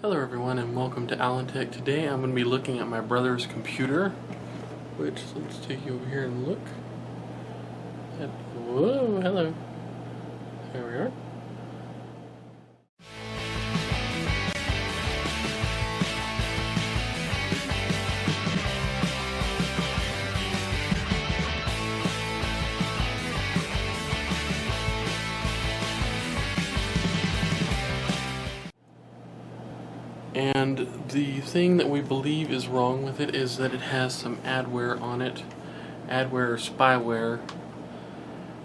Hello everyone and welcome to Alantech. Today I'm going to be looking at my brother's computer, which, let's take you over here and look at, whoa, hello, there we are. And the thing that we believe is wrong with it is that it has some adware on it, adware or spyware.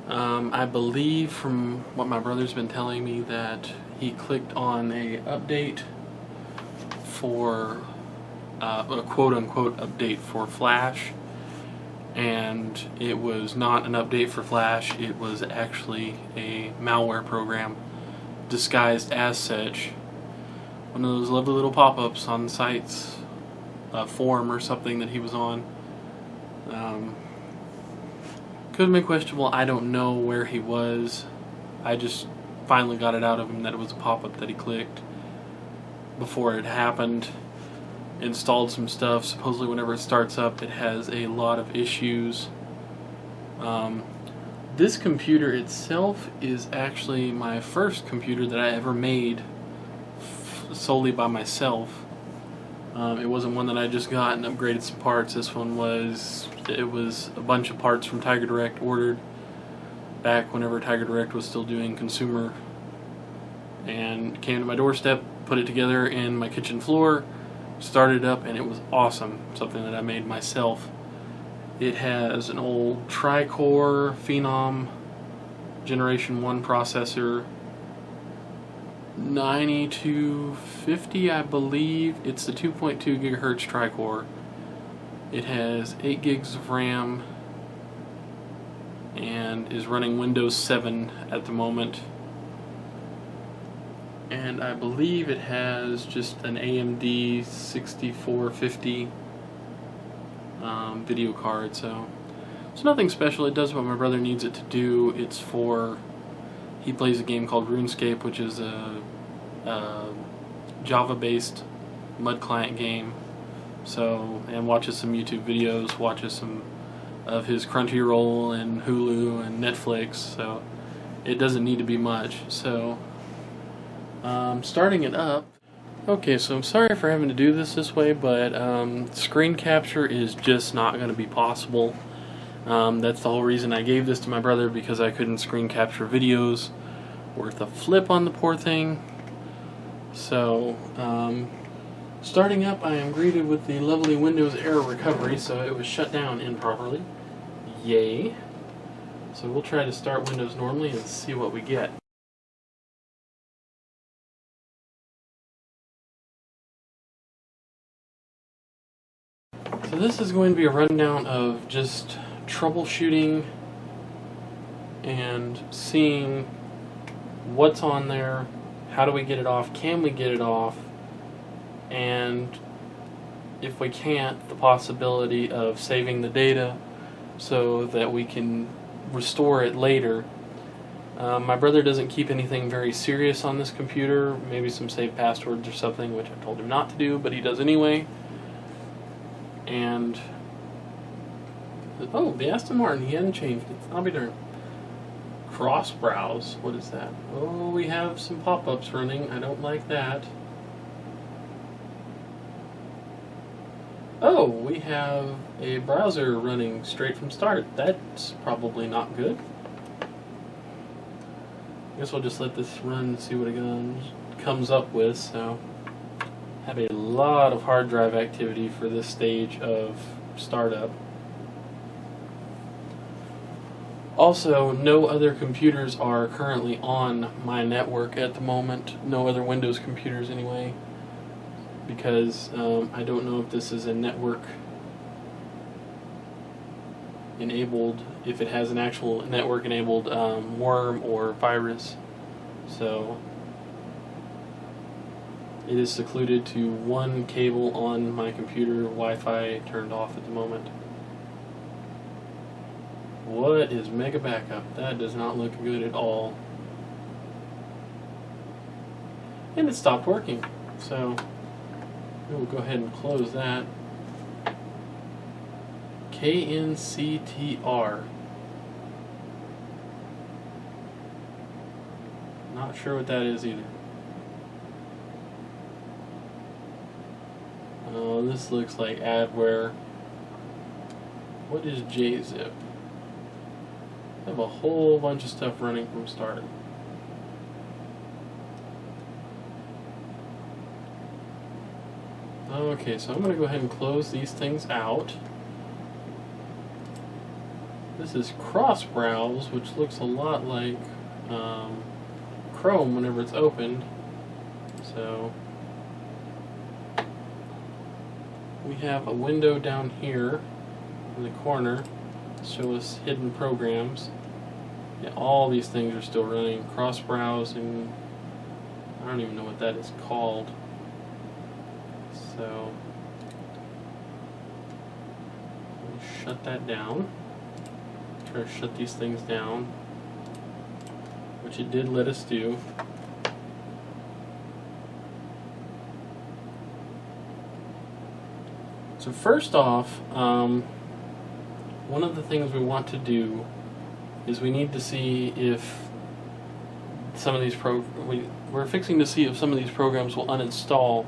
I believe from what my brother's been telling me that he clicked on a update for a quote-unquote update for Flash, and it was not an update for Flash. It was actually a malware program disguised as such. One of those lovely little pop-ups on the site's forum or something that he was on. Could have been questionable. I don't know where he was. I just finally got it out of him that it was a pop-up that he clicked before it happened. Installed some stuff. Supposedly whenever it starts up it has a lot of issues. This computer itself is actually my first computer that I ever made solely by myself. It wasn't one that I just got and upgraded some parts. This one was a bunch of parts from Tiger Direct ordered back whenever Tiger Direct was still doing consumer, and came to my doorstep, put it together in my kitchen floor, started up, and it was awesome. Something that I made myself. It has an old tri-core Phenom Generation 1 processor, 9250, I believe. It's the 2.2 gigahertz tri-core. It has 8 gigs of RAM and is running Windows 7 at the moment. And I believe it has just an AMD 6450 video card, so it's nothing special. It does what my brother needs it to do. It's for, he plays a game called RuneScape, which is a Java-based mud client game. So, and watches some YouTube videos, watches some of his Crunchyroll and Hulu and Netflix. So, it doesn't need to be much. So, starting it up. Okay, so I'm sorry for having to do this way, but screen capture is just not going to be possible. That's the whole reason I gave this to my brother, because I couldn't screen capture videos worth a flip on the poor thing. So, starting up, I am greeted with the lovely Windows error recovery, so it was shut down improperly. Yay. So we'll try to start Windows normally and see what we get. So this is going to be a rundown of just troubleshooting and seeing what's on there, how do we get it off, can we get it off, and if we can't, the possibility of saving the data so that we can restore it later. My brother doesn't keep anything very serious on this computer, maybe some saved passwords or something, which I told him not to do, but he does anyway. And oh, the Aston Martin, he hadn't changed it. I'll be darned. Cross browse, what is that? Oh, we have some pop-ups running. I don't like that. Oh, we have a browser running straight from start. That's probably not good. I guess we'll just let this run and see what it comes up with. So, have a lot of hard drive activity for this stage of startup. Also, no other computers are currently on my network at the moment. No other Windows computers anyway, because I don't know if this is a network enabled, if it has an actual network enabled worm or virus. So it is secluded to one cable on my computer, Wi-Fi turned off at the moment. What is mega backup? That does not look good at all. And it stopped working. So we'll go ahead and close that. KNCTR. Not sure what that is either. Oh, this looks like adware. What is JZip? I have a whole bunch of stuff running from start. Okay, so I'm going to go ahead and close these things out. This is cross browse, which looks a lot like Chrome whenever it's opened. So we have a window down here in the corner to show us hidden programs. Yeah, all these things are still running. Cross browsing, I don't even know what that is called. So we'll shut that down. Try to shut these things down, which it did let us do. So first off, one of the things we want to do is we need to see if some of these we're fixing to see if some of these programs will uninstall.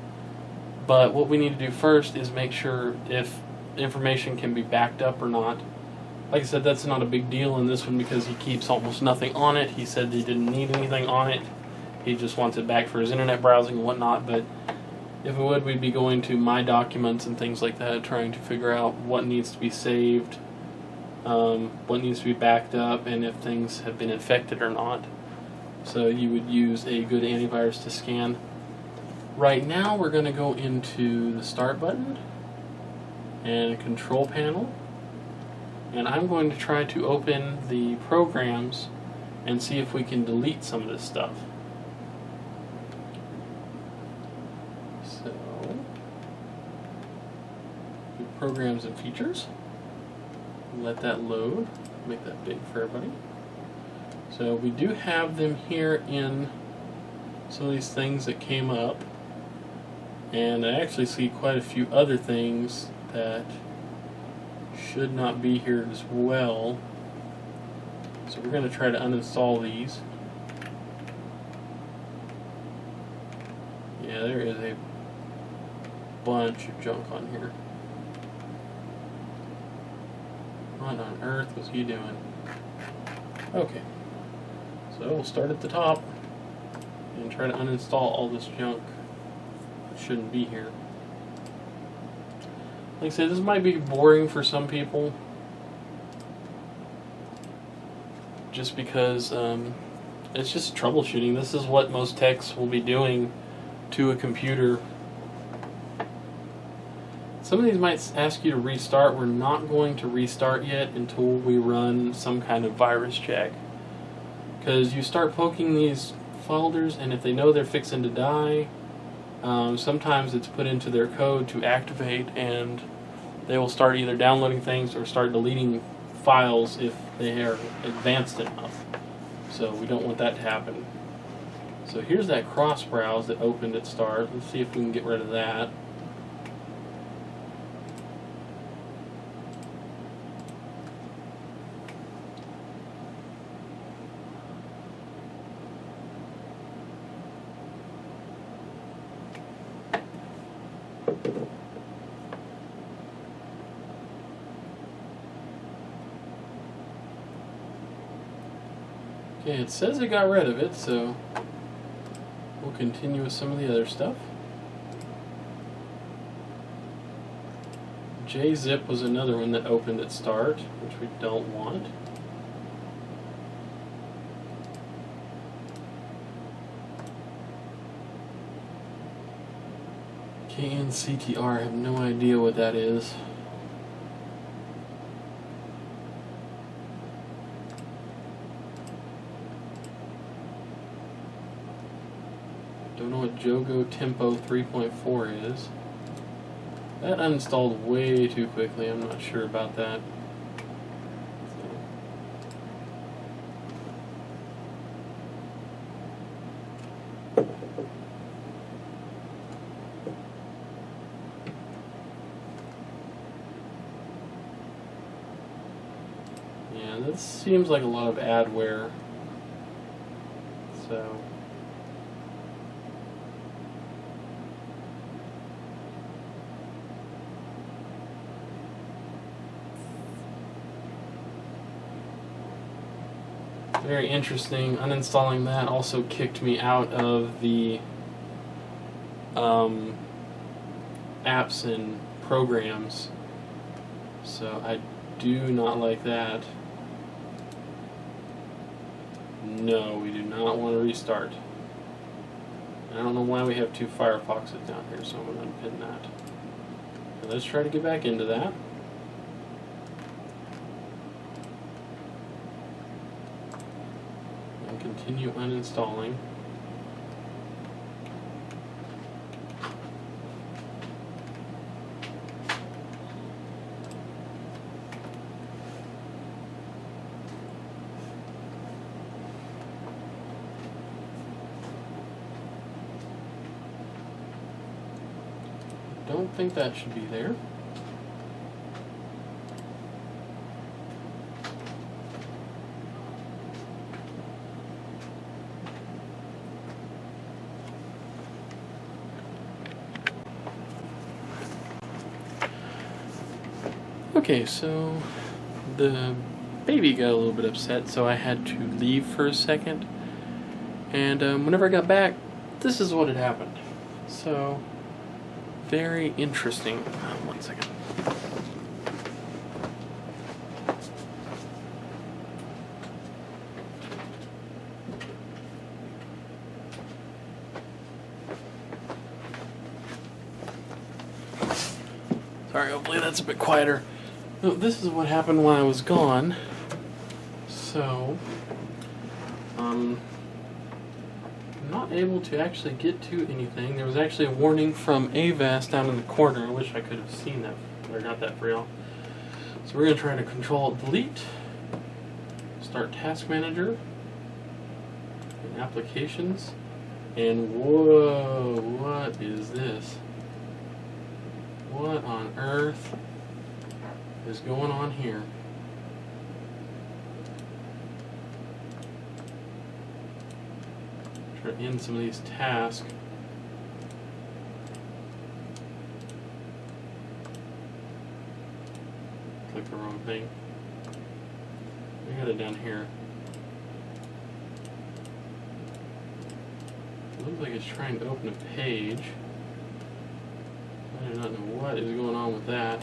But what we need to do first is make sure if information can be backed up or not. Like I said, that's not a big deal in this one because he keeps almost nothing on it. He said he didn't need anything on it. He just wants it back for his internet browsing and whatnot. But if it would, we'd be going to My Documents and things like that, trying to figure out what needs to be saved, what needs to be backed up, and if things have been infected or not. So you would use a good antivirus to scan. Right now we're going to go into the Start button and Control Panel, and I'm going to try to open the programs and see if we can delete some of this stuff. So, Programs and Features, let that load, make that big for everybody. So we do have them here in some of these things that came up. And I actually see quite a few other things that should not be here as well. So we're going to try to uninstall these. Yeah, there is a bunch of junk on here. What on earth was he doing? Okay, so we'll start at the top and try to uninstall all this junk. Shouldn't be here. Like I said, this might be boring for some people just because it's just troubleshooting. This is what most techs will be doing to a computer. Some of these might ask you to restart. We're not going to restart yet until we run some kind of virus check, because you start poking these folders and if they know they're fixing to die, sometimes it's put into their code to activate, and they will start either downloading things or start deleting files if they are advanced enough. So we don't want that to happen. So here's that cross browse that opened at start. Let's see if we can get rid of that. Okay, it says it got rid of it, so we'll continue with some of the other stuff. JZip was another one that opened at start, which we don't want. KNCTR, I have no idea what that is. Don't know what Jogo Tempo 3.4 is. That uninstalled way too quickly. I'm not sure about that. Yeah, this seems like a lot of adware. So very interesting. Uninstalling that also kicked me out of the apps and programs. So I do not like that. No, we do not want to restart. I don't know why we have two Firefoxes down here, so I'm going to unpin that. And let's try to get back into that. And continue uninstalling. Don't think that should be there. Okay, so the baby got a little bit upset, so I had to leave for a second. And whenever I got back, this is what had happened. So very interesting. One second. Sorry, hopefully that's a bit quieter. No, this is what happened when I was gone. So, I'm not able to actually get to anything. There was actually a warning from Avast down in the corner. I wish I could have seen that or got that for y'all. So we're going to try to Control-Delete, start Task Manager, and Applications, and whoa, what is this? What on earth is going on here? Try to end some of these tasks. Click the wrong thing. I got it down here. It looks like it's trying to open a page. I do not know what is going on with that.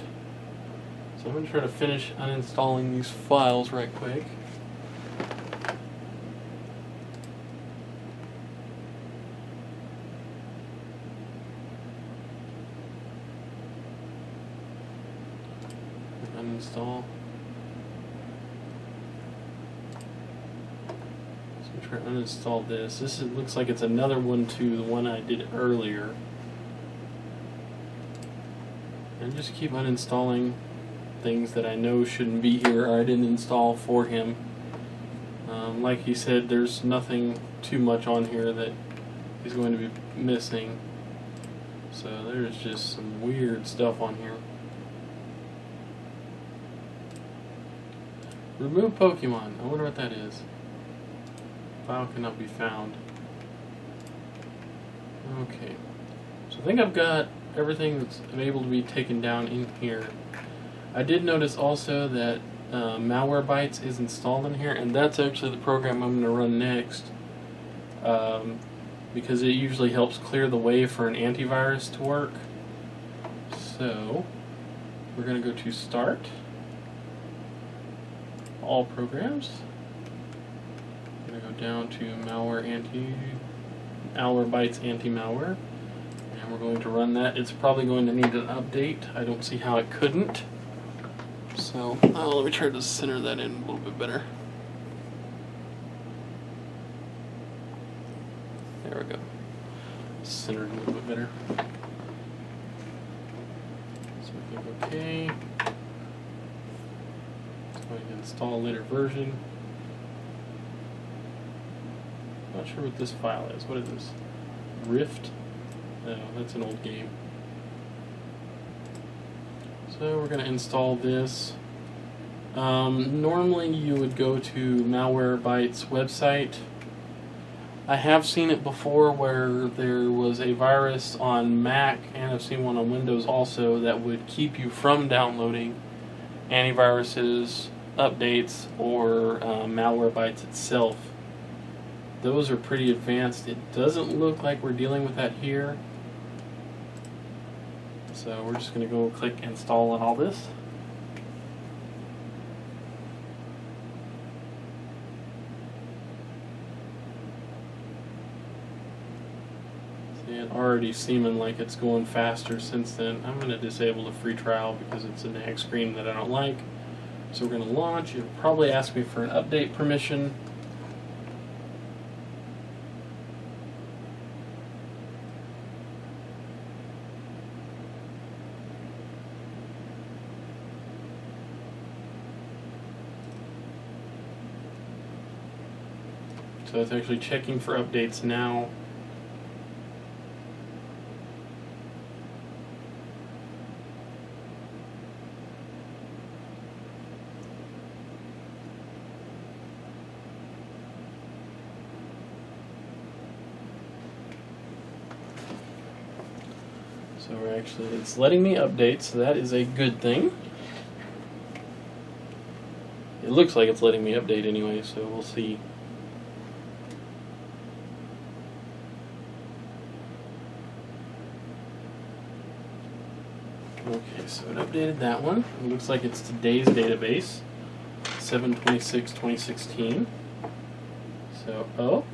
So I'm going to try to finish uninstalling these files right quick. Uninstall. So I'm trying to uninstall this. Looks like it's another one to the one I did earlier. And just keep uninstalling things that I know shouldn't be here or I didn't install for him. Like he said, there's nothing too much on here that he's going to be missing. So there's just some weird stuff on here. Remove Pokemon. I wonder what that is. File cannot be found. Okay. So I think I've got everything that's able to be taken down in here. I did notice also that Malwarebytes is installed in here, and that's actually the program I'm going to run next, because it usually helps clear the way for an antivirus to work. So we're going to go to Start, All Programs. I'm going to go down to Malwarebytes Anti-Malware. And we're going to run that. It's probably going to need an update. I don't see how it couldn't. So let me try to center that in a little bit better. There we go. Centered a little bit better. So we click OK. Let's go ahead and install a later version. Not sure what this file is. What is this? Rift? No, that's an old game. So we're going to install this. Normally you would go to Malwarebytes website. I have seen it before where there was a virus on Mac, and I've seen one on Windows also, that would keep you from downloading antiviruses, updates, or Malwarebytes itself. Those are pretty advanced. It doesn't look like we're dealing with that here. So we're just going to go click install on all this. See, it already seeming like it's going faster since then. I'm going to disable the free trial because it's a nag screen that I don't like. So we're going to launch. It'll probably ask me for an update permission. So it's actually checking for updates now. So it's letting me update, so that is a good thing. It looks like it's letting me update anyway, so we'll see. Okay, so it updated that one. It looks like it's today's database, 7/26/2016. So, oh,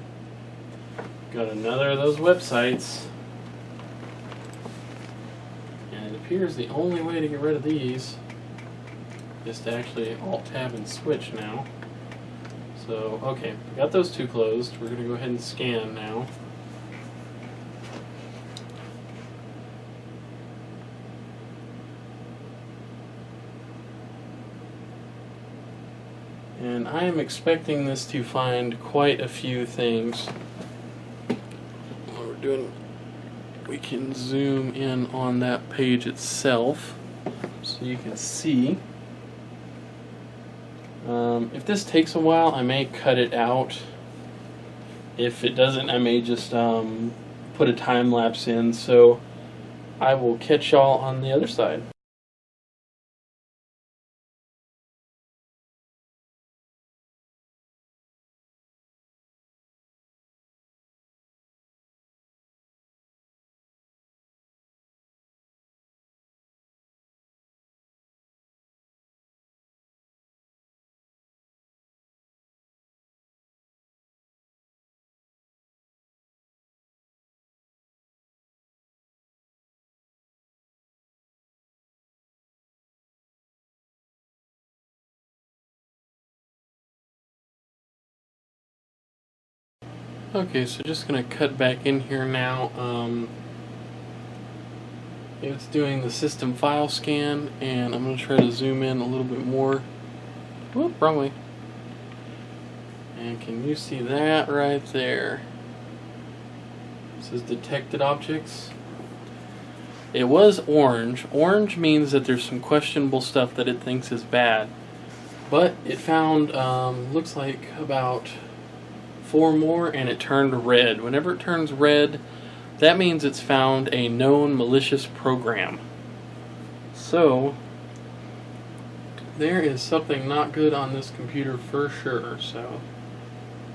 got another of those websites. And it appears the only way to get rid of these is to actually Alt-Tab and switch now. So, okay, we got those two closed. We're going to go ahead and scan now. And I am expecting this to find quite a few things. What we're doing, we can zoom in on that page itself so you can see. If this takes a while, I may cut it out. If it doesn't, I may just put a time lapse in. So I will catch y'all on the other side. Okay, so just going to cut back in here now. It's doing the system file scan, and I'm going to try to zoom in a little bit more. Whoop, wrong way. And can you see that right there? It says detected objects. It was orange. Orange means that there's some questionable stuff that it thinks is bad. But it found, looks like about 4 more, and it turned red. Whenever it turns red, that means it's found a known malicious program. So there is something not good on this computer for sure. So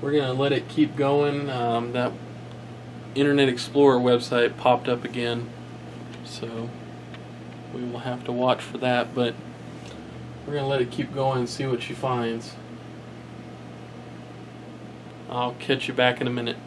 we're going to let it keep going. That Internet Explorer website popped up again, so we will have to watch for that, but we're going to let it keep going and see what she finds. I'll catch you back in a minute.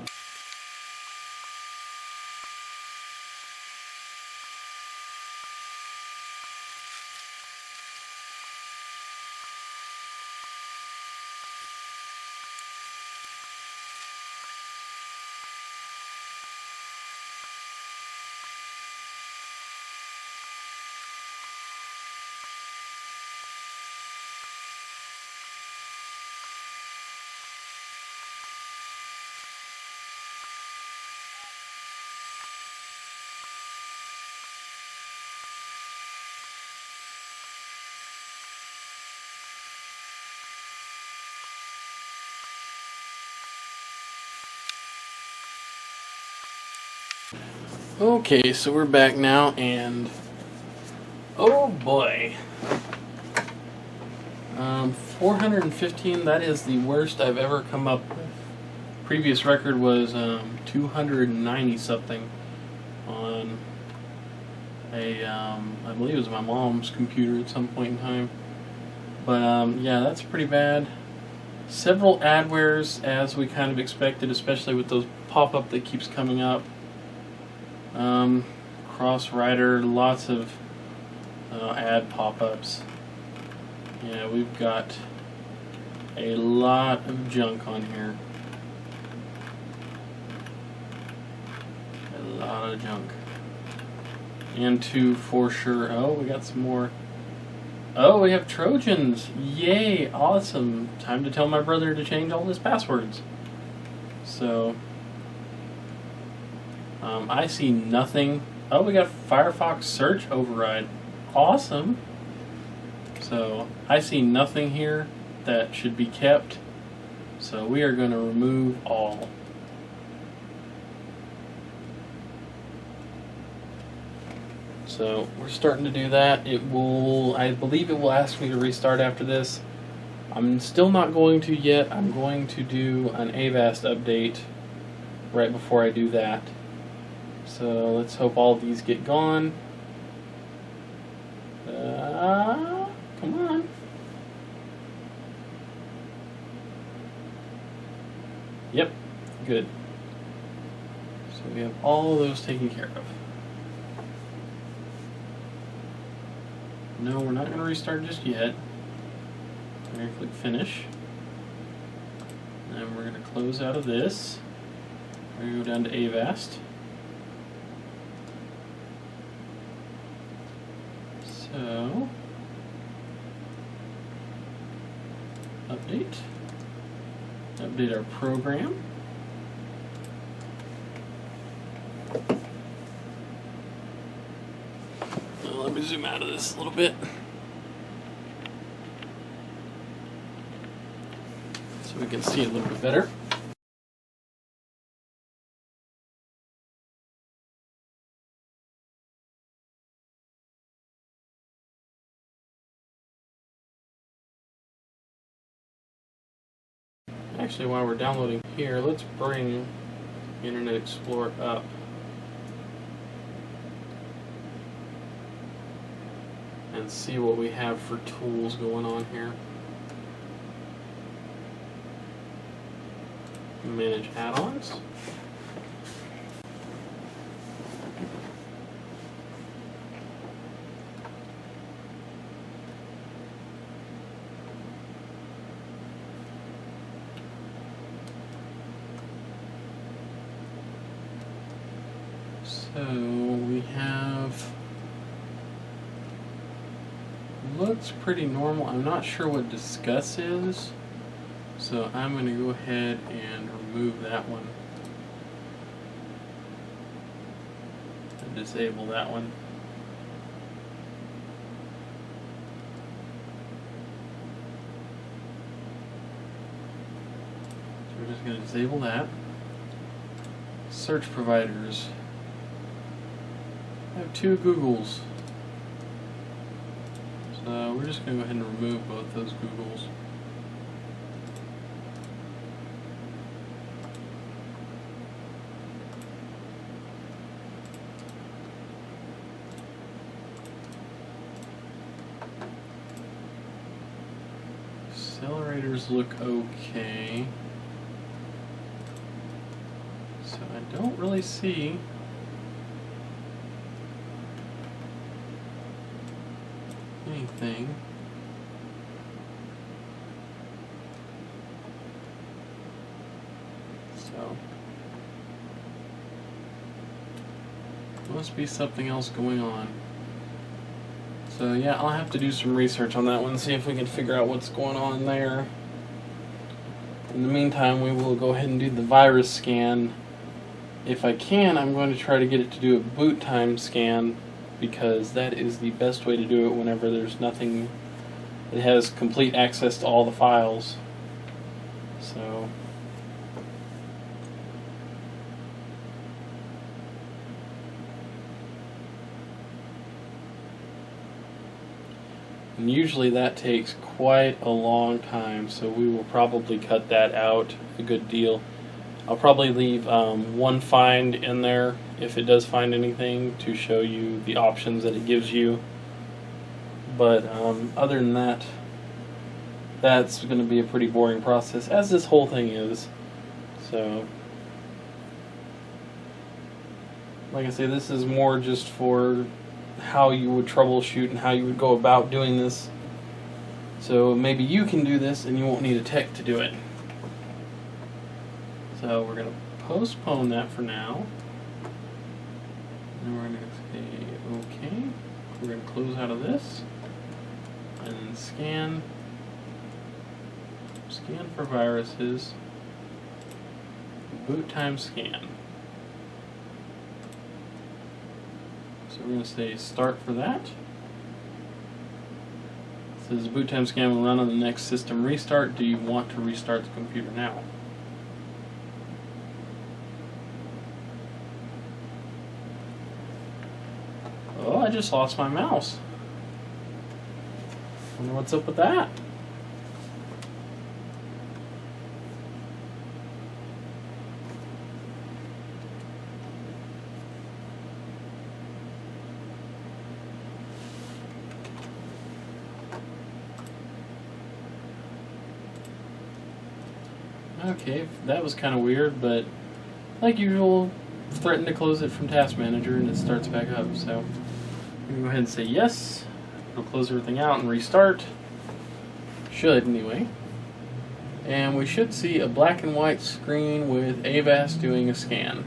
Okay, so we're back now, and oh boy, 415. That is the worst I've ever come up with. Previous record was 290 something on a I believe it was my mom's computer at some point in time. But yeah, that's pretty bad. Several adwares, as we kind of expected, especially with those pop-up that keeps coming up. Cross-rider, lots of ad pop-ups. Yeah, we've got a lot of junk on here. A lot of junk. And two for sure. Oh, we got some more. Oh, we have Trojans. Yay, awesome. Time to tell my brother to change all his passwords. So, I see nothing. Oh, we got Firefox search override. Awesome. So, I see nothing here that should be kept. So, we are going to remove all. So we're starting to do that. It will, I believe it will ask me to restart after this. I'm still not going to yet. I'm going to do an Avast update right before I do that. So let's hope all of these get gone. Come on. Yep, good. So we have all of those taken care of. No, we're not going to restart just yet. We're going to click finish. And we're going to close out of this. We're going to go down to Avast. So, update. Update our program. Let me zoom out of this a little bit. So we can see a little bit better. Actually, while we're downloading here, let's bring Internet Explorer up. And see what we have for tools going on here. Manage add-ons. So we have, looks pretty normal. I'm not sure what discuss is, so I'm going to go ahead and remove that one and disable that one. So we're just going to disable that. Search providers. I have two Googles. So we're just going to go ahead and remove both those Googles. Accelerators look okay. So I don't really see anything. So must be something else going on. So yeah, I'll have to do some research on that one, see if we can figure out what's going on there. In the meantime, we will go ahead and do the virus scan. If I can, I'm going to try to get it to do a boot time scan, because that is the best way to do it whenever there's nothing that has complete access to all the files. So And usually that takes quite a long time, so we will probably cut that out a good deal. I'll probably leave one find in there if it does find anything to show you the options that it gives you. But other than that, that's going to be a pretty boring process, as this whole thing is. So, like I say, this is more just for how you would troubleshoot and how you would go about doing this. So maybe you can do this and you won't need a tech to do it. So we're going to postpone that for now. And we're going to say OK. We're going to close out of this and then scan for viruses. Boot time scan. So we're going to say start for that. It says boot time scan will run on the next system restart. Do you want to restart the computer now? Oh, I just lost my mouse. Wonder what's up with that. Okay, that was kind of weird, but like usual, threaten to close it from Task Manager and it starts back up. So I'm going to go ahead and say yes. It'll close everything out and restart. Should, anyway. And we should see a black and white screen with Avast doing a scan.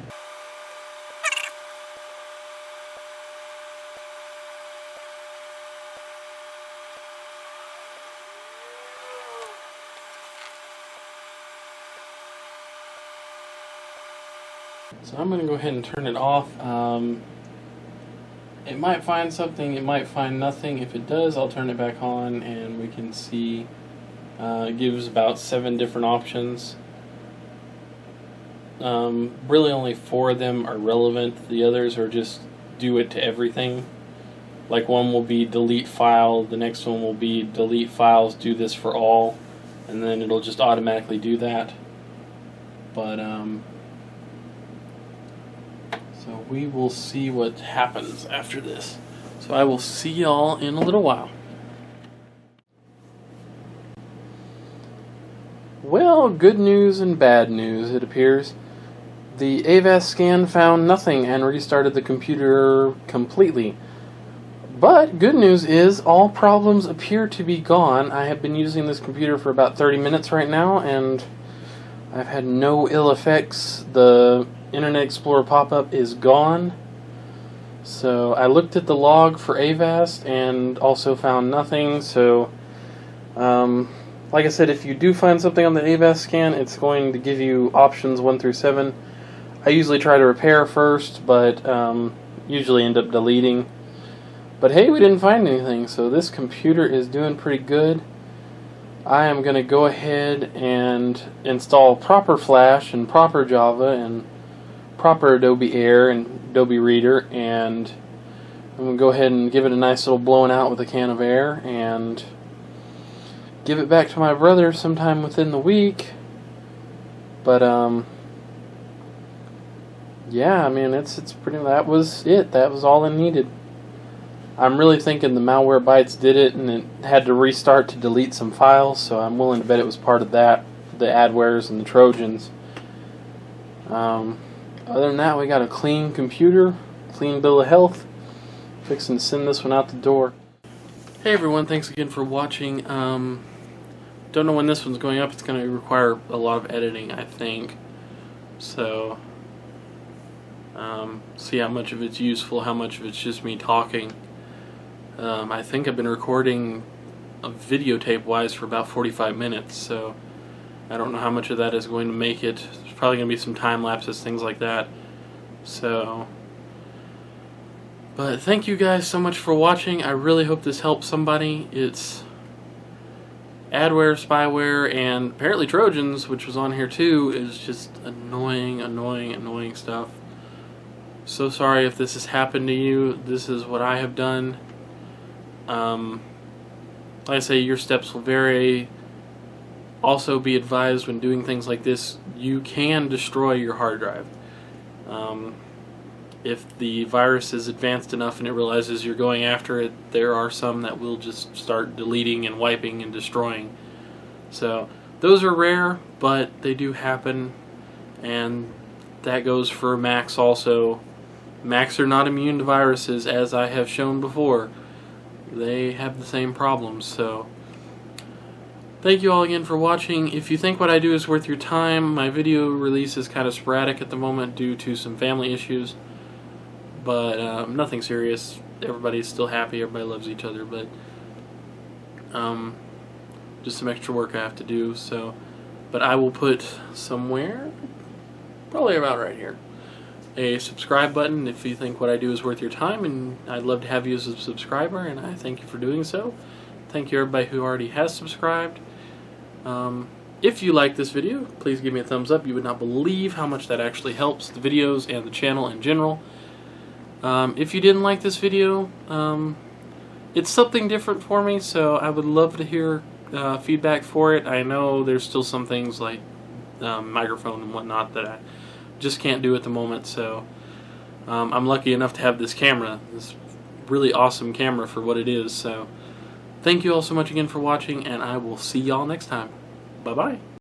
So I'm going to go ahead and turn it off. It might find something, it might find nothing. If it does, I'll turn it back on and we can see it gives about 7 different options. Really only 4 of them are relevant. The others are just do it to everything. Like one will be delete file, the next one will be delete files, do this for all, and then it'll just automatically do that. But so we will see what happens after this. So I will see y'all in a little while. Well, good news and bad news, it appears. The Avast scan found nothing and restarted the computer completely. But good news is all problems appear to be gone. I have been using this computer for about 30 minutes right now and I've had no ill effects. The Internet Explorer pop-up is gone. So I looked at the log for Avast and also found nothing. So like I said, if you do find something on the Avast scan, it's going to give you options 1 through 7. I usually try to repair first, but usually end up deleting. But hey, we didn't find anything, so this computer is doing pretty good. I am going to go ahead and install proper Flash and proper Java and proper Adobe Air and Adobe Reader, and I'm going to go ahead and give it a nice little blowing out with a can of air and give it back to my brother sometime within the week. But yeah, I mean it's pretty. That was it. That was all I needed. I'm really thinking the Malwarebytes did it, and it had to restart to delete some files. So I'm willing to bet it was part of that, the adwares and the Trojans. Other than that, we got a clean computer, clean bill of health. Fixing to send this one out the door. Hey everyone, thanks again for watching. Don't know when this one's going up. It's going to require a lot of editing, I think. So, see how much of it's useful, how much of it's just me talking. I think I've been recording videotape-wise for about 45 minutes, so I don't know how much of that is going to make it. There's probably going to be some time lapses, things like that. So, but thank you guys so much for watching. I really hope this helps somebody. It's adware, spyware, and apparently Trojans, which was on here too, is just annoying stuff. So sorry if this has happened to you. This is what I have done. like I say, your steps will vary. Also, be advised when doing things like this, you can destroy your hard drive. If the virus is advanced enough and it realizes you're going after it, there are some that will just start deleting and wiping and destroying. So those are rare, but they do happen, and that goes for Macs also. Macs are not immune to viruses, as I have shown before. They have the same problems. So thank you all again for watching. If you think what I do is worth your time, my video release is kind of sporadic at the moment due to some family issues, but nothing serious. Everybody's still happy, everybody loves each other, but just some extra work I have to do. So, but I will put somewhere, probably about right here, a subscribe button if you think what I do is worth your time, and I'd love to have you as a subscriber, and I thank you for doing so. Thank you everybody who already has subscribed. If you like this video, please give me a thumbs up. You would not believe how much that actually helps the videos and the channel in general. If you didn't like this video, it's something different for me, so I would love to hear feedback for it. I know there's still some things like microphone and whatnot that I just can't do at the moment, so I'm lucky enough to have this camera, this really awesome camera for what it is. So thank you all so much again for watching, and I will see y'all next time. Bye-bye.